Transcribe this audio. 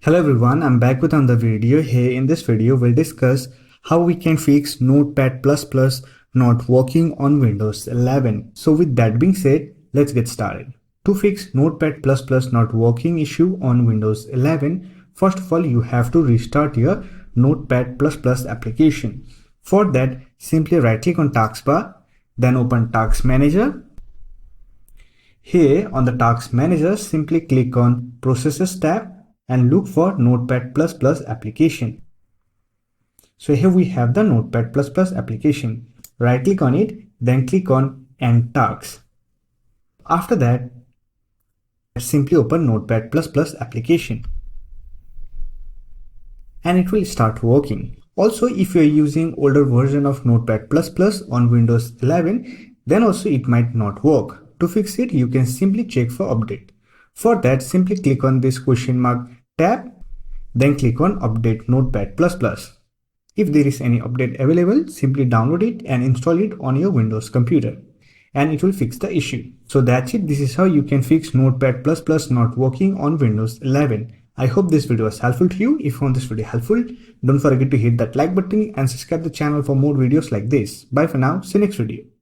Hello everyone, I'm back with another video. Here in this video we'll discuss how we can fix Notepad++ not working on Windows 11. So with that being said, let's get started. To fix Notepad++ not working issue on Windows 11, first of all you have to restart your Notepad++ application. For that, simply right click on taskbar, then open Task Manager. Here on the Task Manager, simply click on Processes tab and look for Notepad++ application. So here we have the Notepad++ application. Right click on it, then click on End Tasks. After that, simply open Notepad++ application and it will start working. Also, if you are using older version of Notepad++ on Windows 11, then also it might not work. To fix it, you can simply check for update. For that, simply click on this question mark tab, then click on Update Notepad++. If there is any update available, simply download it and install it on your Windows computer, and it will fix the issue. So that's it. This is how you can fix Notepad++ not working on Windows 11. I hope this video was helpful to you. If you found this video helpful, don't forget to hit that like button and subscribe the channel for more videos like this. Bye for now. See you next video.